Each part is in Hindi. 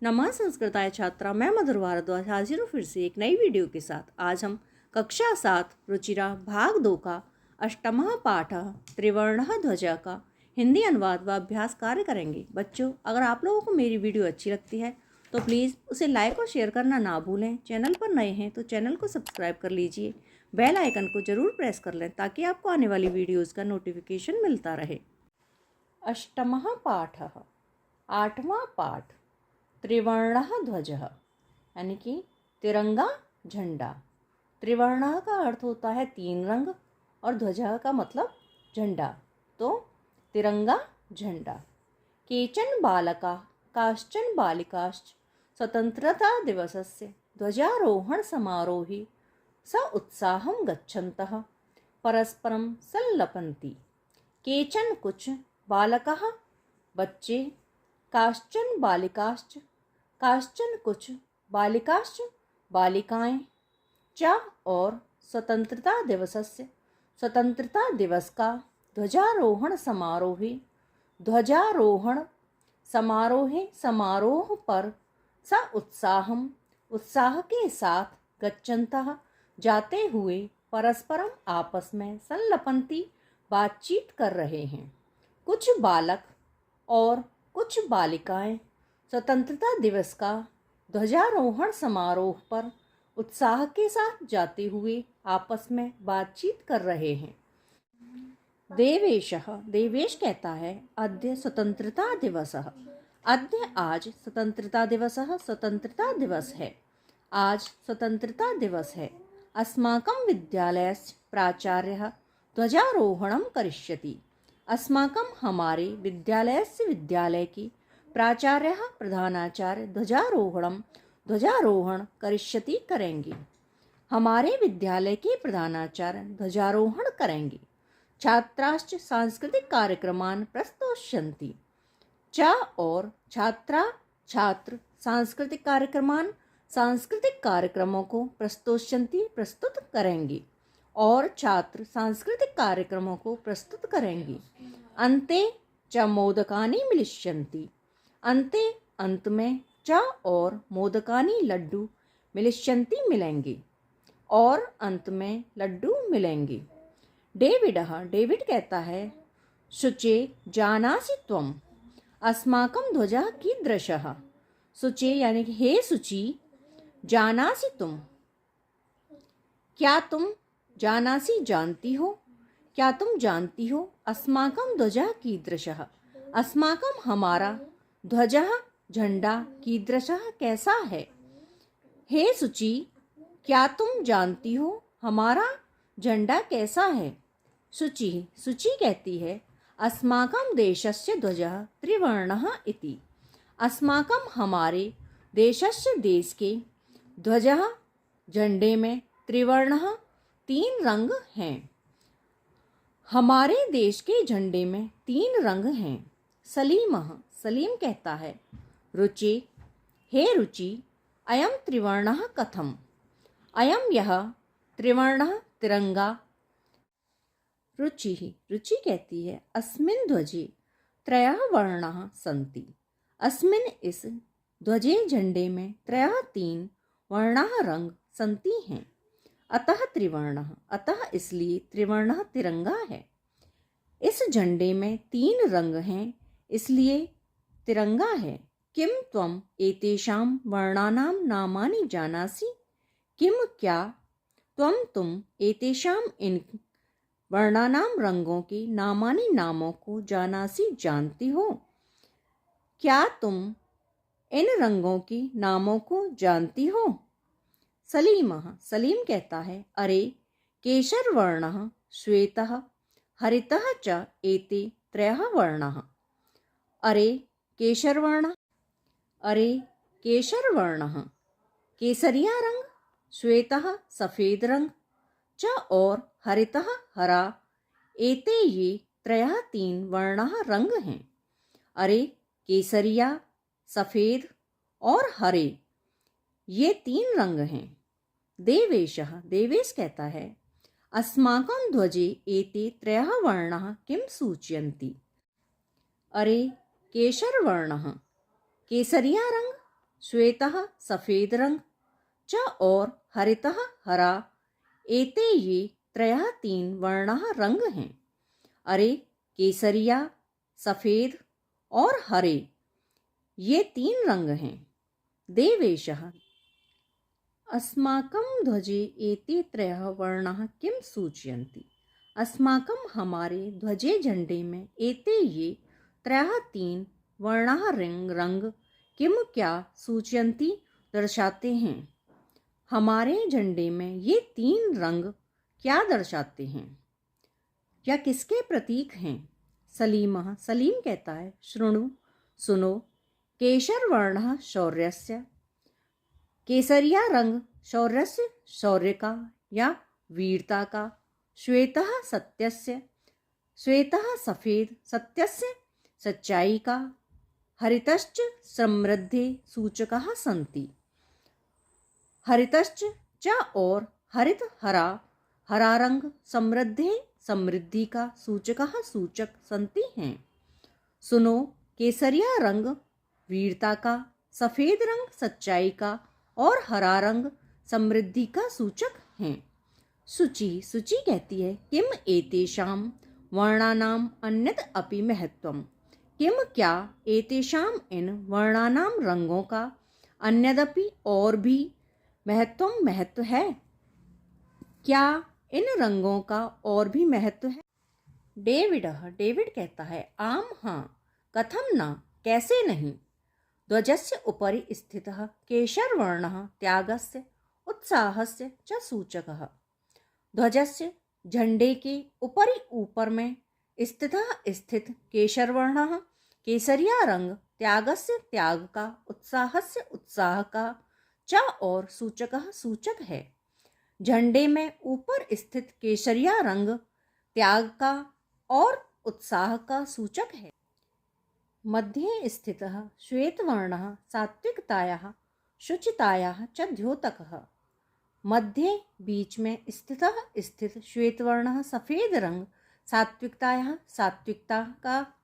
नमः संस्कृताय छात्रा, मैं मधुर भारद्वाज हाजिर हूँ फिर से एक नई वीडियो के साथ। आज हम कक्षा 7 रुचिरा भाग 2 का अष्टमः पाठ त्रिवर्णः ध्वजा का हिंदी अनुवाद व अभ्यास कार्य करेंगे। बच्चों, अगर आप लोगों को मेरी वीडियो अच्छी लगती है तो प्लीज़ उसे लाइक और शेयर करना ना भूलें। चैनल पर नए हैं तो चैनल को सब्सक्राइब कर लीजिए, बेल आइकन को ज़रूर प्रेस कर लें ताकि आपको आने वाली वीडियोज़ का नोटिफिकेशन मिलता रहे। अष्टमः पाठः, 8वां पाठ। त्रिवर्णः ध्वजः यानी कि तिरंगा झंडा। त्रिवर्णः का अर्थ होता है 3 रंग और ध्वजः का मतलब झंडा, तो तिरंगा झंडा। केचन बालका काश्चन बालिकाश्च स्वतंत्रता दिवसस्य ध्वजारोहण समारोहे स उत्साहं गच्छन्तः परस्परं संलपन्ति। केचन कुछ बालकाः बच्चे, काश्चन बालिकाश्च काश्चन कुछ बालिकाश्च बालिकाएं, च और स्वतंत्रता दिवसस्य स्वतंत्रता दिवस का ध्वजारोहण समारोहे ध्वजारोहण समारोहे समारोह पर स उत्साहम उत्साह के साथ गच्छन्तः जाते हुए परस्परम आपस में संलपन्ति बातचीत कर रहे हैं। कुछ बालक और कुछ बालिकाएं स्वतंत्रता दिवस का ध्वजारोहण समारोह पर उत्साह के साथ जाते हुए आपस में बातचीत कर रहे हैं। देवेशः देवेश कहता है, अद्य स्वतंत्रता दिवसः अद्य आज स्वतंत्रता दिवसः स्वतंत्रता दिवस है, आज स्वतंत्रता दिवस है। अस्माकं विद्यालयस्य प्राचार्यः ध्वजारोहणं करिष्यति। अस्माकं हमारे विद्यालयस्य विद्यालय की प्राचार्यः प्रधानाचार्य ध्वजारोहण करिष्यति करेंगे। हमारे विद्यालय के प्रधानाचार्य ध्वजारोहण करेंगे। छात्राश्च सांस्कृतिक कार्यक्रमान् प्रस्तोष्यन्ति। च और छात्रा छात्र सांस्कृतिक कार्यक्रमों को प्रस्तोष्यन्ति प्रस्तुत करेंगे और छात्र सांस्कृतिक कार्यक्रमों को प्रस्तुत करेंगे। अन्ते च मोदकानि मिलिष्यन्ति। अन्ते अंत में च और मोदकानि लड्डू मिलिष्यन्ति मिलेंगे और अंत में लड्डू मिलेंगे। डेविड कहता है, शुचे जानासि त्वम् अस्माकं ध्वजः कीदृशः। शुचे यानी कि हे शुचि, जानासि तुम, क्या तुम, जानासि जानती हो, क्या तुम जानती हो, अस्माकं ध्वजः कीदृशः अस्माकं हमारा, ध्वजः झंडा, कीदृशः कैसा है। हे शुचि, क्या तुम जानती हो हमारा झंडा कैसा है। शुचि कहती है, अस्माकं देशस्य ध्वजः त्रिवर्णः इति। अस्माकं हमारे देशस्य देश के ध्वजः झंडे में त्रिवर्णः 3 रंग हैं। हमारे देश के झंडे में 3 रंग हैं। सलीम कहता है, रुचि, हे रुचि, अयम त्रिवर्णः कथम, अयम यह त्रिवर्णः तिरंगा। रुचि कहती है, अस्मिन् ध्वजे 3 वर्णाः सन्ति। अस्मिन् इस ध्वजे झंडे में 3 वर्णाः रंग सन्ति हैं। अतः त्रिवर्णः, अतः इसलिए त्रिवर्णः तिरंगा है। इस झंडे में 3 रंग हैं इसलिए तिरंगा है। किम त्वम एतेषां वर्णानां नामानि जानासि। किम क्या, तुम एतेषां इन वर्णानां रंगों के नामानि नामों को जानासि जानती हो। क्या तुम इन रंगों के नामों को जानती हो। सलीम कहता है, अरे केशरवर्णः श्वेतः हरितः च एते 3 वर्णाः। अरे केशरवर्णः केसरिया रंग, श्वेतः सफेद रंग, च और हरितः हरा, एते ये 3 वर्णाः रंग हैं। अरे केसरिया, सफेद और हरे, ये 3 रंग हैं। देवेश कहता है, अस्माकं ध्वजे एते 3 वर्णाः किं सूचयन्ति। अरे केशरवर्णः केसरिया रंग, श्वेतः सफेद रंग, च और हरितः हरा, एते ये त्रयः तीन वर्णाः रंग हैं। अरे केसरिया, सफेद और हरे, ये तीन रंग हैं। देवेशः अस्माकं ध्वजे एते त्रयः वर्णाः किं सूचयन्ति। अस्माकं हमारे ध्वजे झंडे में एते ये त्रयः तीन वर्णाः रंग किम क्या सूचयन्ति दर्शाते हैं। हमारे झंडे में ये तीन रंग क्या दर्शाते हैं या किसके प्रतीक हैं। सलीमः सलीम कहता है शृणु सुनो, केशर वर्णः शौर्यस्य, केसरिया रंग शौर्यस्य शौर्य का या वीरता का, श्वेतः सत्यस्य, श्वेतः सफेद सत्यस्य सच्चाई का, हरितश्च समृद्धि सूचकः सन्ति, हरितश्च च और हरित हरा, हरा रंग समृद्धि समृद्धि का सूचकः सूचक सन्ति हैं। सुनो, केसरिया रंग वीरता का, सफेद रंग सच्चाई का और हरा रंग समृद्धि का सूचक हैं। शुचि शुचि कहती है किम एतेषां वर्णानाम् अन्यत् अपि महत्वम्। किम क्या एतेषाम् इन वर्णानाम रंगों का अन्यदपि और भी महत्व है। क्या इन रंगों का और भी महत्व है। डेविड कहता है आम हाँ, कथम न कैसे नहीं। ध्वजस्य उपरि स्थितः केशरवर्णः त्यागस्य उत्साहस्य च सूचकः। ध्वजस्य झंडे के ऊपर में स्थित केशरवर्णः केसरिया रंग त्यागस्य त्याग का, उत्साहस्य उत्साह का, च और सूचकः सूचक है। झंडे में ऊपर स्थित केसरिया रंग त्याग का और उत्साह का सूचक है। मध्ये स्थितः श्वेतवर्णः सात्विकतायाः शुचितायाः च द्योतकः। मध्य बीच में स्थित श्वेतवर्णः सफेद रंग सात्विकतायाः सात्विकता का,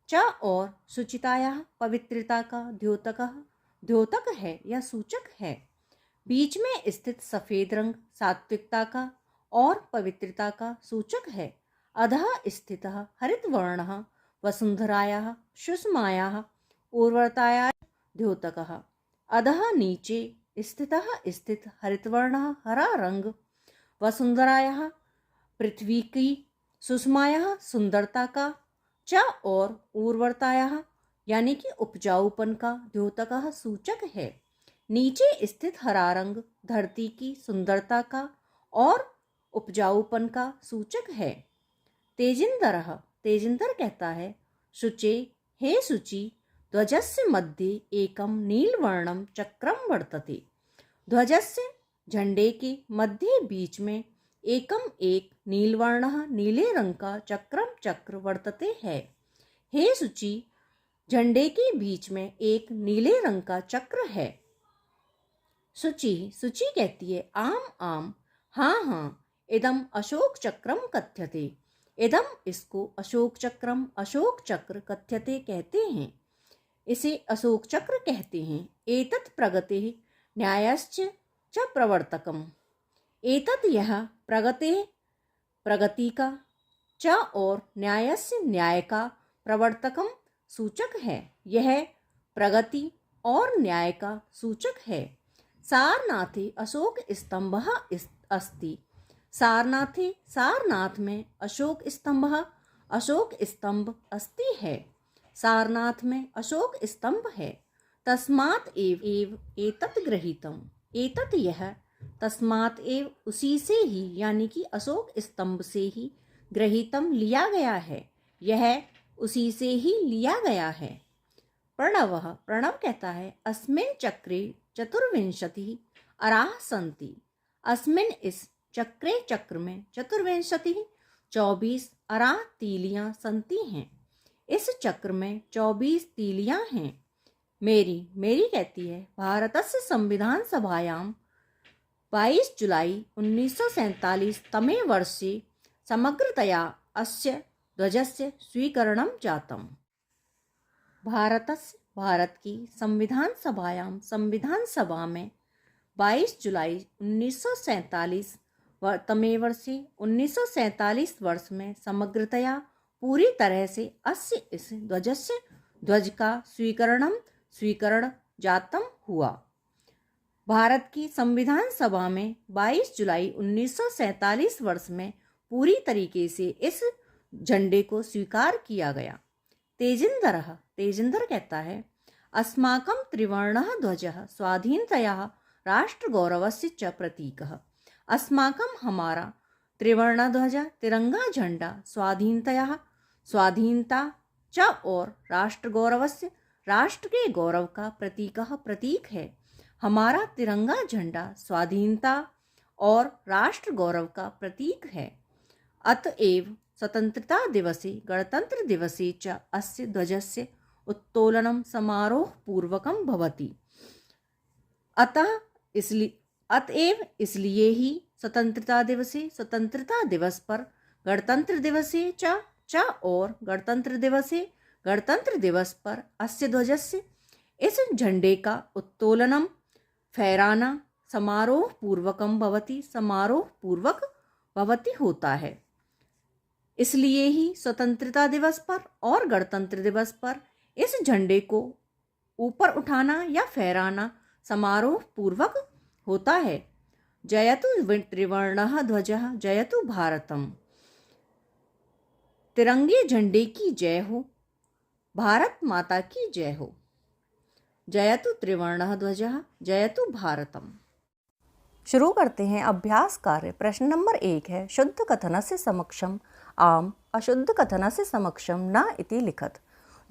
च और शुचितायाः पवित्रता का द्योतक है या सूचक है। बीच में स्थित सफेद रंग सात्विकता का और पवित्रता का सूचक है। अधः स्थितः हरितवर्णः वसुंधरायाः सुषमायाः उर्वरतायाः द्योतकः। अधः नीचे स्थित हरितवर्णः हरा रंग वसुंधरायाः पृथ्वी की सुषमायाः सुंदरता का, च और उर्वरतायाः यानी कि उपजाऊपन का द्योतकः सूचक है। नीचे स्थित हरा रंग धरती की सुंदरता का और उपजाऊपन का सूचक है। तेजिंदर कहता है शुचे हे शुचि, ध्वजस्य मध्ये एकम नीलवर्णम चक्रम वर्तते। ध्वजस्य झंडे के मध्य बीच में एकम एक नीलवर्णः नीले रंग का चक्र वर्तते है। हे शुचि, झंडे के बीच में एक नीले रंग का चक्र है। शुचि कहती है आम हाँ हाँ, इदम अशोक चक्रम कथ्यते। इदम इसको अशोक चक्र कथ्यते कहते हैं। इसे अशोक चक्र कहते हैं। एतत् प्रगते न्यायश्च च प्रवर्तकम। एतत् यह प्रगति का, च और न्यायस्य न्याय का, प्रवर्तकम सूचक है। यह प्रगति और न्याय का सूचक है। सारनाथे अशोक स्तंभः अस्ति। सारनाथ में अशोक स्तंभ अस्ति है। सारनाथ में अशोक स्तंभ है। तस्मात् एव एतत् गृहीतम्। एतत् यह, तस्मात् एव उसी से ही यानी कि अशोक स्तंभ से ही, गृहीतम लिया गया है। यह उसी से ही लिया गया है। प्रणव कहता है अस्मिन् चक्रे चतुर्विंशति अराः सन्ति। अस्मिन् इस चक्र में चतुर्विंशति 24 अराः तीलियां सन्ति हैं। इस चक्र में 24 तीलियां हैं। मेरी कहती है भारतस्य संविधान सभायां 22 जुलाई 1947 तमे वर्षे समग्रतया अस्य ध्वजस्य स्वीकरणं जातम्। भारतस्य भारत की संविधान सभा में 22 जुलाई 1947 तमे वर्षे 1947 वर्ष में समग्रतया पूरी तरह से अस्य इस ध्वज का स्वीकरण जातम हुआ। भारत की संविधान सभा में 22 जुलाई 1947 वर्ष में पूरी तरीके से इस झंडे को स्वीकार किया गया। तेजिंदर कहता है, अस्माकं त्रिवर्णः ध्वजः स्वाधीनतया राष्ट्रगौरवस्य च प्रतीकः। अस्माकं हमारा त्रिवर्ण ध्वज तिरंगा झंडा स्वाधीनता च और राष्ट्रगौरवस्य राष्ट्र के गौरव का प्रतीक है। हमारा तिरंगा झंडा स्वाधीनता और राष्ट्र गौरव का प्रतीक है। अतएव स्वतंत्रता दिवसे गणतंत्र दिवसे च अस्य ध्वजस्य उत्तोलनं समारोह पूर्वकं भवति। अतएव इसलिए ही स्वतंत्रता दिवस पर गणतंत्र दिवस पर अस्य ध्वजस्य इस झंडे का उत्तोलनम फहराना समारोह पूर्वक भवति होता है। इसलिए ही स्वतंत्रता दिवस पर और गणतंत्र दिवस पर इस झंडे को ऊपर उठाना या फहराना समारोह पूर्वक होता है। जयतु त्रिवर्णः ध्वजः जयतु भारतम। तिरंगे झंडे की जय हो, भारत माता की जय हो। जयतु त्रिवर्णः ध्वजः जयतु भारतम। शुरू करते हैं अभ्यास कार्य। प्रश्न नंबर 1 है, शुद्ध कथनस्य समक्षम आम अशुद्ध कथनस्य समक्षम न इति लिखत।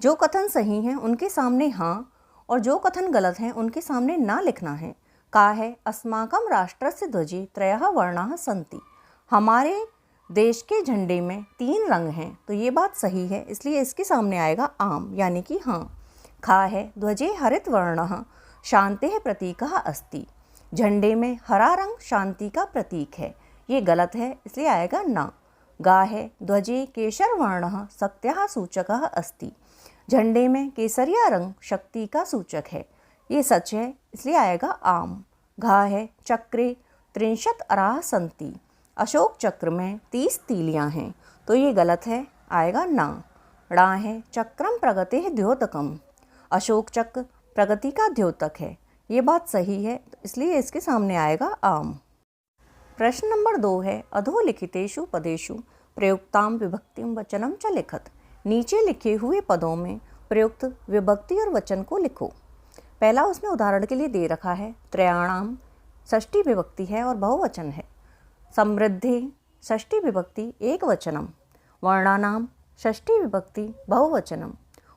जो कथन सही हैं उनके सामने हाँ और जो कथन गलत हैं उनके सामने ना लिखना है। का है, अस्माकं राष्ट्रस्य ध्वजे त्रयः वर्णाः सन्ति। हमारे देश के झंडे में 3 रंग हैं, तो ये बात सही है, इसलिए इसके सामने आएगा आम यानी कि हाँ। खा है, ध्वजे हरित वर्णः शांतेः प्रतीकः अस्ति। झंडे में हरा रंग शांति का प्रतीक है, ये गलत है, इसलिए आएगा ना। गा है, ध्वजे केशर वर्णः शक्त्याः सूचकः अस्ति। झंडे में केसरिया रंग शक्ति का सूचक है, ये सच है, इसलिए आएगा आम। घा है, चक्रे 63 अराः सन्ति। अशोक चक्र में 30 तीलियां हैं, तो ये गलत है, आएगा ना। ड़ा है, चक्रम प्रगतेः द्योतकम। अशोक चक्र प्रगति का द्योतक है, ये बात सही है, इसलिए इसके सामने आएगा आम। प्रश्न नंबर 2 है, अधोलिखितेषु पदेषु प्रयुक्तां विभक्तिं वचनं च लिखत। नीचे लिखे हुए पदों में प्रयुक्त विभक्ति और वचन को लिखो। पहला उसमें उदाहरण के लिए दे रखा है, त्रयाणाम षष्ठी विभक्ति है और बहुवचन है। समृद्धे षष्ठी विभक्ति एकवचनम। वर्णानाम षष्ठी विभक्ति बहुवचनम।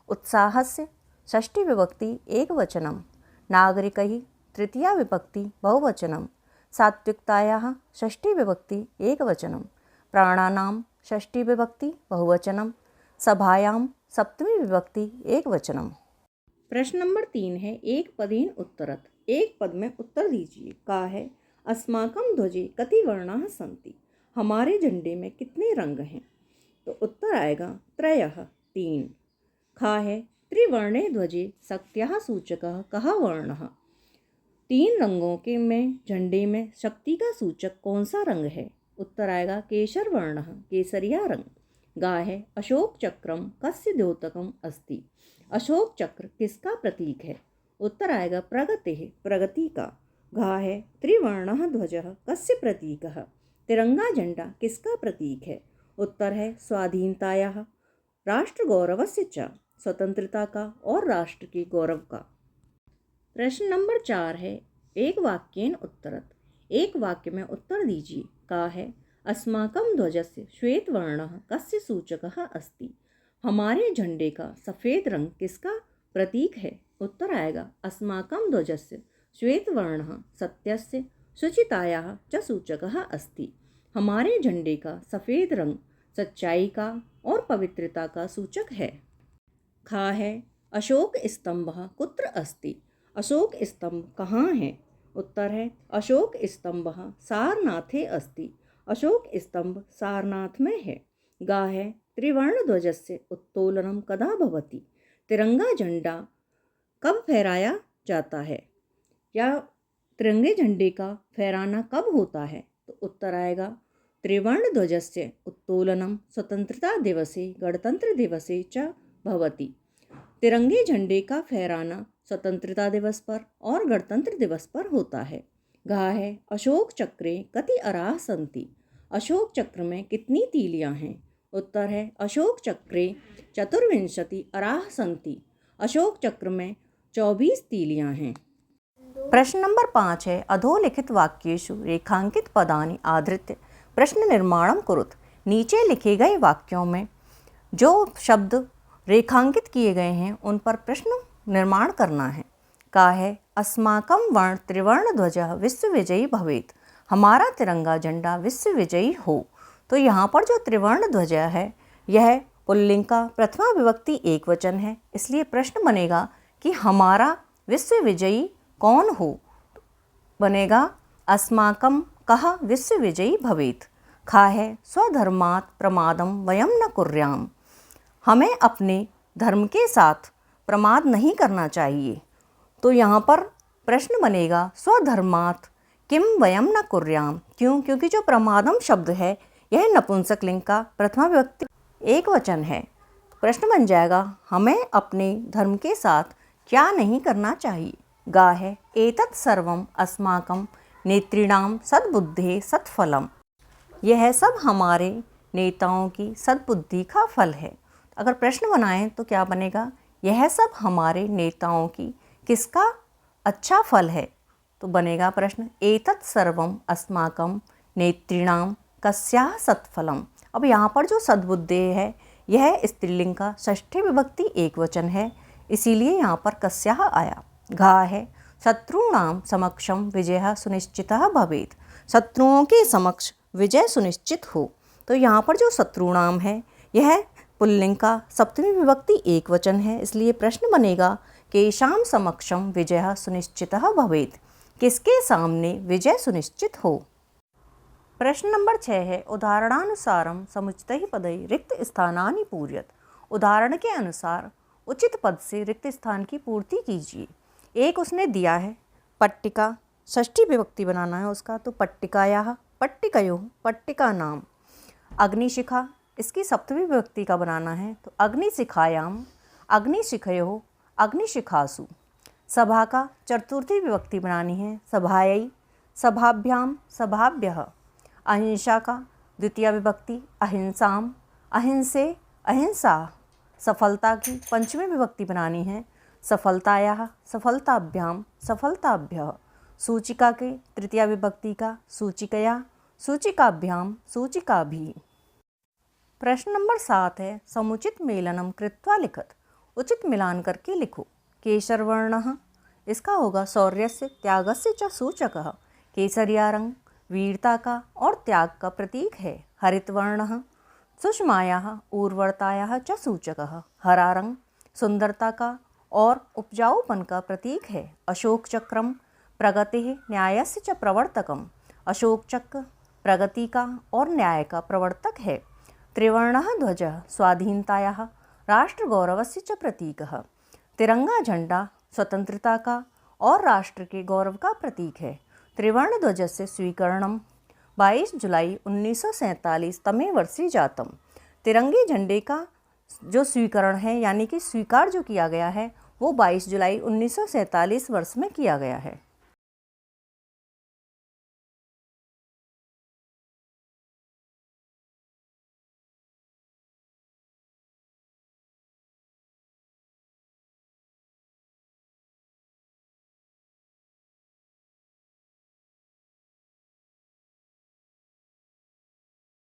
उत्साहस्य षष्ठी विभक्ति एकवचनम। नागरिकैः तृतीया विभक्ति बहुवचनम। सात्विकतायाः षष्ठी विभक्ति एकवचनम। प्राणानाम षष्ठी विभक्ति बहुवचनम। सभायां सप्तमी विभक्ति एकवचनम। प्रश्न नंबर 3 है, एक पदेन उत्तरत। एक पद में उत्तर दीजिए। का है, अस्माकं ध्वजे कति वर्णाः सन्ति। हमारे झंडे में कितने रंग हैं, तो उत्तर आएगा त्रयः 3। खा है, त्रिवर्णे ध्वजे शक्त्याः सूचकः कः वर्णः। 3 रंगों के में झंडे में शक्ति का सूचक कौन सा रंग है, उत्तर आएगा केशर वर्णः केसरिया रंग। गा है, अशोक चक्रम कस्य द्योतकम अस्ति। अशोक चक्र किसका प्रतीक है, उत्तर आएगा प्रगतेः प्रगति का। घा है, त्रिवर्णः ध्वजः कस्य प्रतीकः। तिरंगा झंडा किसका प्रतीक है, उत्तर है स्वाधीनतायाः राष्ट्रगौरवस्य च स्वतंत्रता का और राष्ट्र के गौरव का। प्रश्न नंबर 4 है, एक वाक्येन उत्तरत। एक वाक्य में उत्तर दीजिए। का है, अस्माकं ध्वजस्य श्वेत वर्णः कस्य सूचकः अस्ति। हमारे झंडे का सफ़ेद रंग किसका प्रतीक है, उत्तर आएगा अस्माकं ध्वजस्य श्वेत वर्णः सत्यस्य शुचितायाः च सूचकः अस्ति। हमारे झंडे का सफ़ेद रंग सच्चाई का और पवित्रता का सूचक है। खा है, अशोक स्तंभः कुत्र अस्ति। अशोक स्तंभ कहाँ है, उत्तर है अशोक स्तंभः सारनाथे अस्ति। अशोक स्तंभ सारनाथ में है। गा है, त्रिवर्ण ध्वजस्य उत्तोलनं कदा भवति। तिरंगा झंडा कब फहराया जाता है, या तिरंगे झंडे का फहराना कब होता है? तो उत्तर आएगा त्रिवर्ण ध्वजस्य उत्तोलनम स्वतंत्रता दिवसे गणतंत्र दिवसे च भवति। तिरंगे झंडे का फहराना स्वतंत्रता दिवस पर और गणतंत्र दिवस पर होता है। घ है अशोक चक्रे कति अराह सन्ति। अशोक चक्र में कितनी तीलियां हैं? उत्तर है अशोक चक्रे चतुर्विंशति अराह सन्ति। अशोक चक्र में 24 तीलियां हैं। प्रश्न नंबर 5 है अधोलिखित वाक्येषु रेखांकित पदानि आधृत्य प्रश्न निर्माणम कुरुत। नीचे लिखे गए वाक्यों में जो शब्द रेखांकित किए गए हैं उन पर प्रश्न निर्माण करना है। का है अस्माकं वर्ण त्रिवर्ण ध्वजः विश्व विजयी भवेत्। हमारा तिरंगा झंडा विश्व विजयी हो। तो यहाँ पर जो त्रिवर्ण ध्वज है यह पुल्लिंग का प्रथमा विभक्ति एक वचन है, इसलिए प्रश्न बनेगा कि हमारा विश्व विजयी कौन हो? बनेगा अस्माकं कः विश्व विजयी भवेत्। खा है स्वधर्मात् प्रमादम वयम न कुर्याम। हमें अपने धर्म के साथ प्रमाद नहीं करना चाहिए। तो यहाँ पर प्रश्न बनेगा स्वधर्मात् किम वयम न कुर्याम। क्यों? क्योंकि जो प्रमादम शब्द है यह नपुंसकलिंग का प्रथमा विभक्ति एक वचन है। प्रश्न बन जाएगा हमें अपने धर्म के साथ क्या नहीं करना चाहिए। गा है एतत् सर्वम अस्माकं नेतॄणां सद्बुद्धे सत्फलम। यह सब हमारे नेताओं की सद्बुद्धि का फल है। अगर प्रश्न बनाएं तो क्या बनेगा? यह सब हमारे नेताओं की किसका अच्छा फल है? तो बनेगा प्रश्न एतत् सर्वम अस्माकं नेतॄणां कस्याः सत्फलम। अब यहाँ पर जो सद्बुद्धे है यह स्त्रीलिंग का षष्ठी विभक्ति एक वचन है, इसीलिए यहाँ पर कस्याः आया। घा है शत्रुणां समक्षम विजय सुनिश्चितः भवेत्। शत्रुओं के समक्ष विजय सुनिश्चित हो। तो यहाँ पर जो शत्रुणाम है यह पुल्लिंग का सप्तमी विभक्ति एक वचन है, इसलिए प्रश्न बनेगा केषां समक्षम विजय सुनिश्चितः भवेत्। किसके सामने विजय सुनिश्चित हो। प्रश्न नंबर 6 है उदाहरणानुसारम समुचितैः पदैः रिक्त स्थानानि पूरयत। उदाहरण के अनुसार उचित पद से रिक्त स्थान की पूर्ति कीजिए। एक उसने दिया है पट्टिका, षष्ठी विभक्ति बनाना है उसका, तो पट्टिकायाः पट्टिकयोः पट्टिका नाम। अग्निशिखा, इसकी सप्तमी विभक्ति का बनाना है, तो अग्निशिखायाम अग्निशिखयोः अग्निशिखासु। सभा का चतुर्थी विभक्ति बनानी है, सभायै सभाभ्याम सभाभ्यः। अहिंसा का द्वितीय विभक्ति अहिंसाम अहिंसे अहिंसा। सफलता की पंचमी विभक्ति बनानी है, सफलतायाः सफलताभ्याम सफलताभ्यः। सूचिका के तृतीया विभक्ति का सूचिकया सूचिकाभ्याम सूचिकाभिः। प्रश्न नंबर 7 है समुचित मेलनम कृत्वा लिखत। उचित मिलान करके लिखो। केसरवर्णः, इसका होगा शौर्यस्य त्यागस्य च सूचकः। केसरिया रंग वीरता का और त्याग का प्रतीक है। हरितवर्णः सुषमायाः उर्वरतायाः च सूचकः। हरा रंग सुंदरता का और उपजाऊपन का प्रतीक है। अशोक चक्रम प्रगतिः न्यायस्य च प्रवर्तकम। अशोक चक्र प्रगति का और न्याय का प्रवर्तक है। त्रिवर्णः ध्वजः स्वाधीनतायाः राष्ट्रगौरवस्य च प्रतीकः। तिरंगा झंडा स्वतंत्रता का और राष्ट्र के गौरव का प्रतीक है। त्रिवर्ण ध्वजस्य स्वीकरणम 22 जुलाई 1947 तमे वर्षे जातम। तिरंगे झंडे का जो स्वीकरण है यानी कि स्वीकार जो किया गया है वो 22 जुलाई 1947 वर्ष में किया गया है।